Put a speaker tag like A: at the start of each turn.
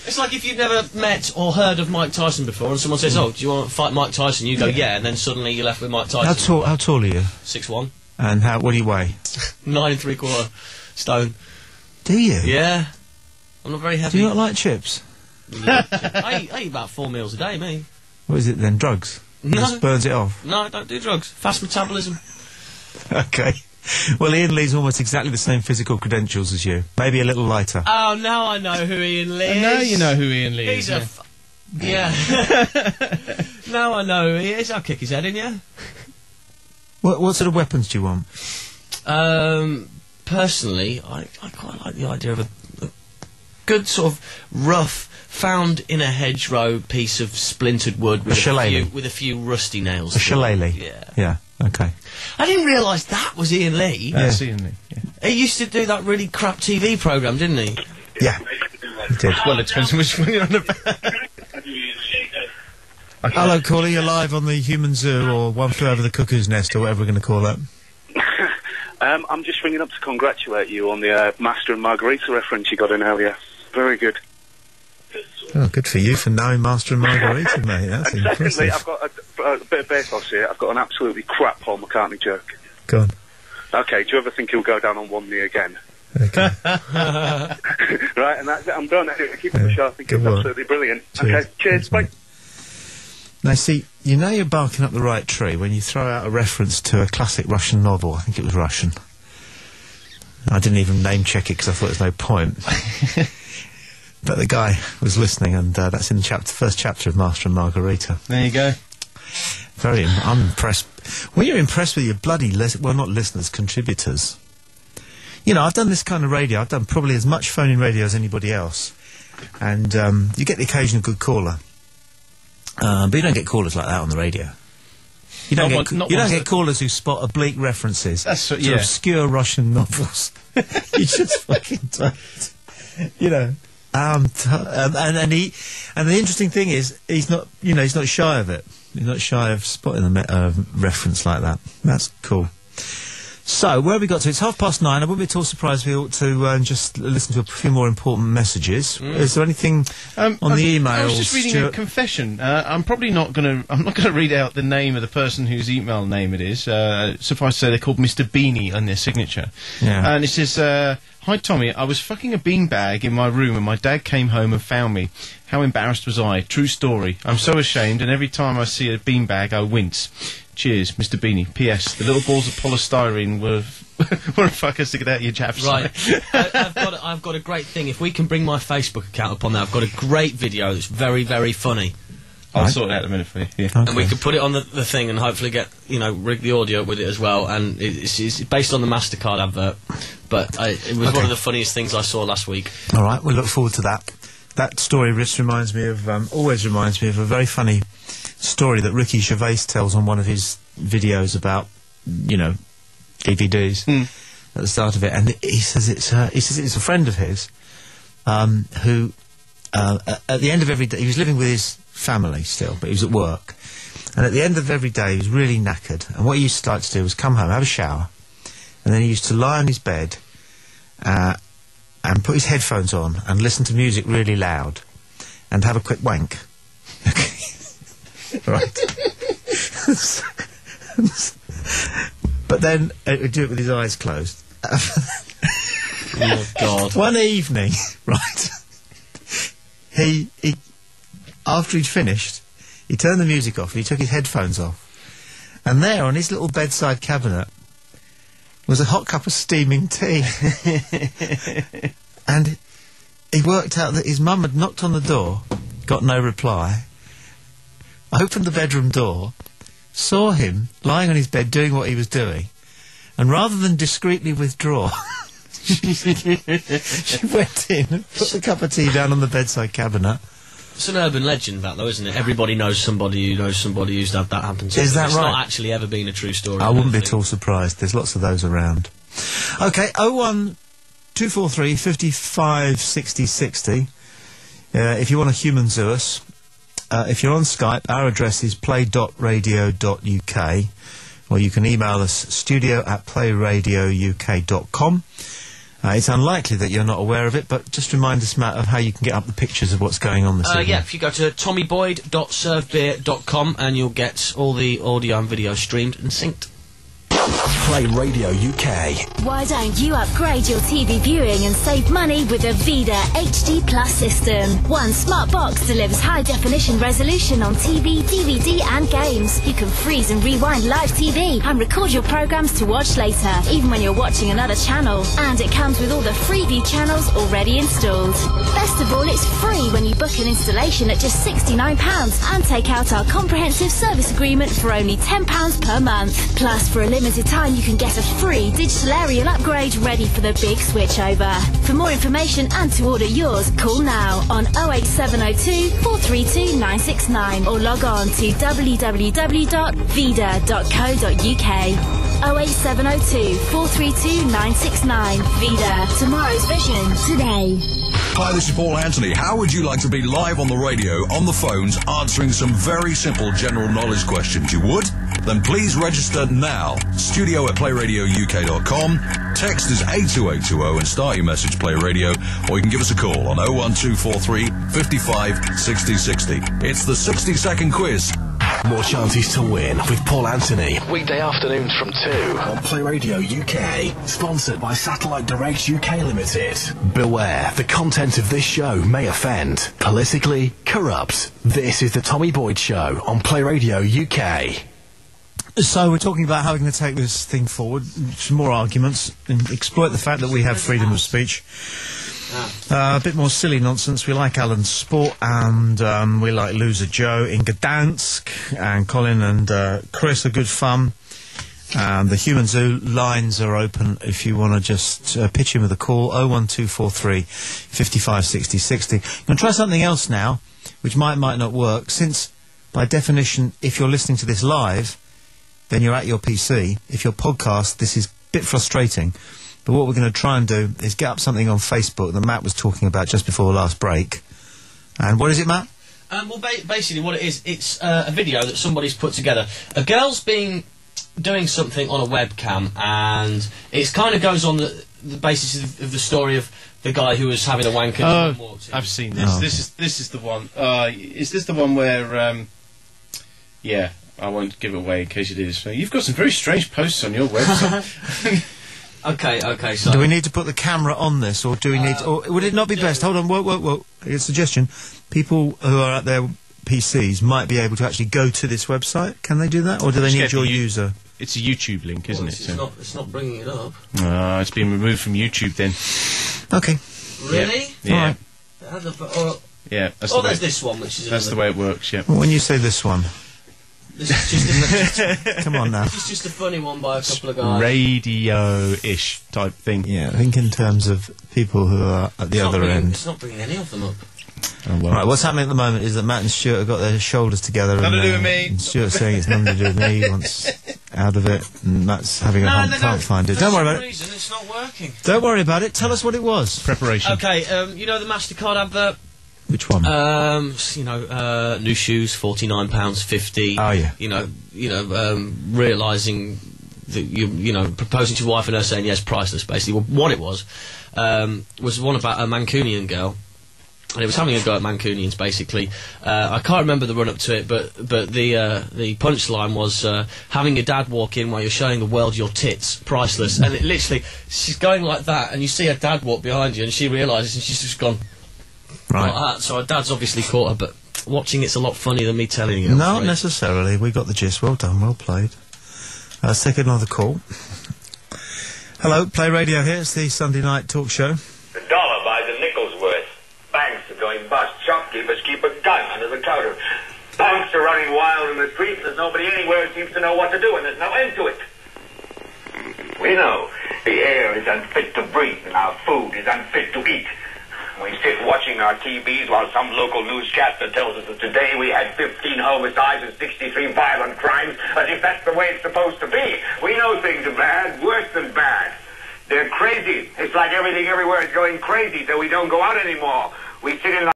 A: It's like if you've never met or heard of Mike Tyson before, and someone says, "Oh, do you want to fight Mike Tyson?" You go, "Yeah," and then suddenly you're left with Mike Tyson.
B: How tall are you?
A: 6'1".
B: And what do you weigh?
A: 9 3/4 stone.
B: Do you?
A: Yeah. I'm not very heavy.
B: Do you not like chips?
A: I eat about 4 meals a day, me.
B: What is it then? Drugs?
A: No.
B: Just burns it off?
A: No, I don't do drugs. Fast metabolism.
B: Okay. Well, Ian Lee's almost exactly the same physical credentials as you. Maybe a little lighter.
A: Oh, now I know who Ian Lee is.
C: Now you know who Ian Lee is.
A: He's yeah. Now I know who he is. I'll kick his head in, yeah.
B: What sort of weapons do you want?
A: Personally, I quite like the idea of a good sort of rough, found in a hedgerow piece of splintered wood with a few rusty nails.
B: A shillelagh?
A: Yeah.
B: Yeah, okay.
A: I didn't realise that was Ian Lee.
C: That's Ian Lee, yeah.
A: He used to do that really crap TV programme, didn't he?
B: Yeah, he did.
C: Well, it depends on which one you're on about.
B: Hello, caller, you're live on the Human Zoo, or One Flew Over the Cuckoo's Nest, or whatever we're going to call it.
D: I'm just ringing up to congratulate you on the Master and Margarita reference you got in earlier. Very good.
B: Oh, good for you for knowing Master and Margarita, mate. That's impressive.
D: Secondly, I've got a bit of bathos here. I've got an absolutely crap Paul McCartney joke.
B: Go on.
D: Okay, do you ever think he'll go down on one knee again?
B: Okay.
D: Right, and that's it. I'm done. Anyway, keep it the show. I think it's absolutely brilliant.
B: Cheers.
D: Okay, cheers. Bye.
B: Now, see, you know you're barking up the right tree when you throw out a reference to a classic Russian novel. I think it was Russian. I didn't even name-check it because I thought there's no point. But the guy was listening, and that's in the first chapter of Master and Margarita.
C: There you go.
B: I'm impressed. Well, you're impressed with your bloody, not listeners, contributors. You know, I've done this kind of radio. I've done probably as much phone-in radio as anybody else. And you get the occasional good caller. But you don't get callers like that on the radio. You don't get callers who spot oblique references to obscure Russian novels. You just fucking don't. You know. And the interesting thing is, he's not shy of it. He's not shy of spotting a reference like that. That's cool. So, where have we got to? It's 9:30. I wouldn't be at all surprised if we ought to just listen to a few more important messages. Is there anything on the emails?
C: I was just reading a confession. I'm not going to read out the name of the person whose email name it is. Suffice to say, they're called Mr. Beanie on their signature.
B: Yeah.
C: And it says, "Hi Tommy, I was fucking a beanbag in my room and my dad came home and found me. How embarrassed was I? True story. I'm so ashamed, and every time I see a beanbag I wince. Cheers, Mr. Beanie. P.S. The little balls of polystyrene were a fucker stick it out your chaps."
A: Right. I've got a great thing. If we can bring my Facebook account up on there, I've got a great video that's very, very funny.
C: I'll sort it out in a minute for you. Yeah.
B: Okay.
A: And we could put it on the thing and hopefully get, rig the audio with it as well. And it's based on the MasterCard advert. But it was one of the funniest things I saw last week.
B: All right, we'll look forward to that. That story always reminds me of a very funny story that Ricky Gervais tells on one of his videos about, DVDs at the start of it. And he says it's a friend of his who, at the end of every day, he was living with his family still, but he was at work. And at the end of every day, he was really knackered. And what he used to like to do was come home, have a shower, and then he used to lie on his bed and put his headphones on and listen to music really loud and have a quick wank. Right. But then he would do it with his eyes closed.
A: Oh, God.
B: One evening, right, he after he'd finished, he turned the music off and he took his headphones off. And there, on his little bedside cabinet, was a hot cup of steaming tea. And he worked out that his mum had knocked on the door, got no reply, opened the bedroom door, saw him lying on his bed doing what he was doing, and rather than discreetly withdraw, she went in and put the cup of tea down on the bedside cabinet.
A: It's an urban legend, that, though, isn't it? Everybody knows somebody who knows somebody who's had that happen to.
B: Is that
A: it's
B: right?
A: It's not actually ever been a true story.
B: I wouldn't be at all surprised. There's lots of those around. Okay, 01243 55 60 60. If you want a human zoo us, if you're on Skype, our address is play.radio.uk, or you can email us studio@playradiouk.com. It's unlikely that you're not aware of it, but just remind us, Matt, of how you can get up the pictures of what's going on this evening.
A: Yeah, if you go to tommyboyd.servebeer.com and you'll get all the audio and video streamed and synced.
E: Play Radio UK.
F: Why don't you upgrade your TV viewing and save money with a Vida HD Plus system? One smart box delivers high-definition resolution on TV, DVD and games. You can freeze and rewind live TV and record your programmes to watch later, even when you're watching another channel. And it comes with all the Freeview channels already installed. Best of all, it's free when you book an installation at just £69 and take out our comprehensive service agreement for only £10 per month. Plus, for a limited time, you can get a free digital aerial upgrade ready for the big switchover. For more information and to order yours, call now on 08702 432 969 or log on to www.vida.co.uk. 08702 432 969. Vida. Tomorrow's vision today.
G: Hi, this is Paul Anthony. How would you like to be live on the radio, on the phones, answering some very simple general knowledge questions? You would? Then please register now. studio@playradiouk.com. Text is 82820 and start your message Play Radio, or you can give us a call on 01243 55 60 60. It's the 60-second quiz.
E: More chances to win with Paul Anthony. Weekday afternoons from 2 on Play Radio UK. Sponsored by Satellite Direct UK Limited. Beware, the content of this show may offend. Politically corrupt. This is the Tommy Boyd Show on Play Radio UK.
B: So we're talking about how we're going to take this thing forward, some more arguments, and exploit the fact that we have freedom of speech. A bit more silly nonsense. We like Alan's Sport, and we like Loser Joe in Gdansk, and Colin and Chris are good fun. The Human Zoo lines are open if you want to just pitch in with a call, 01243 55 60 60. I'm going to try something else now, which might not work, since by definition, if you're listening to this live, then you're at your PC. If you're podcast, this is a bit frustrating. But what we're going to try and do is get up something on Facebook that Matt was talking about just before the last break. And what is it, Matt?
A: Well, basically what it is, it's a video that somebody's put together. A girl's been doing something on a webcam, and it kind of goes on the basis of the story of the guy who was having a wank.
C: Oh, I've seen this. Oh. This is the one. Is this the one where? Yeah. I won't give it away in case you did this thing. You've got some very strange posts on your website.
A: Okay, so...
B: Do we need to put the camera on this, or do we need... Or would it not be best... Hold on, whoa. A suggestion. People who are at their PCs might be able to actually go to this website. Can they do that, or do they need your user?
C: It's a YouTube link, isn't it?
A: It's not bringing it up.
C: It's been removed from YouTube then.
B: Okay.
A: Really?
C: Yeah.
A: Yeah. There's this one, which is...
C: That's the way it works, yeah.
B: Well, when you say this one...
A: This is just
B: come on now.
A: This is just a funny one by a couple of guys.
C: Radio-ish type thing.
B: Yeah, I think in terms of people who are at the other end.
A: It's not bringing any of them up.
B: Oh, well. Right, what's happening at the moment is that Matt and Stuart have got their shoulders together.
C: Nothing to do with me.
B: And Stuart's saying it's nothing to do with me. He wants out of it. And Matt's having a hunt, can't find it. Don't worry about it.
A: It's not working.
B: Don't worry about it. Tell us what it was.
C: Preparation.
A: Okay, you know the MasterCard advert?
B: Which one?
A: New shoes, £49.50.
B: Oh yeah.
A: Realising that proposing to your wife and her saying yes, priceless. Basically, well, what it was one about a Mancunian girl, and it was having a go at Mancunians. Basically, I can't remember the run up to it, but the punchline was having your dad walk in while you're showing the world your tits, priceless. And it literally, she's going like that, and you see her dad walk behind you, and she realises, and she's just gone.
B: Right.
A: Like that. So her dad's obviously caught her, but watching it's a lot funnier than me telling you.
B: Not necessarily. We got the gist. Well done. Well played. Let's take another call. Hello, Play Radio here. It's the Sunday night talk show.
H: The dollar buys a nickel's worth. Banks are going bust. Shopkeepers keep a gun under the counter. Punks are running wild in the streets. There's nobody anywhere who seems to know what to do, and there's no end to it. We know the air is unfit to breathe, and our food is unfit to eat. We sit watching our TVs while some local newscaster tells us that today we had 15 homicides and 63 violent crimes, as if that's the way it's supposed to be. We know things are bad, worse than bad. They're crazy. It's like everything everywhere is going crazy, so we don't go out anymore. We sit in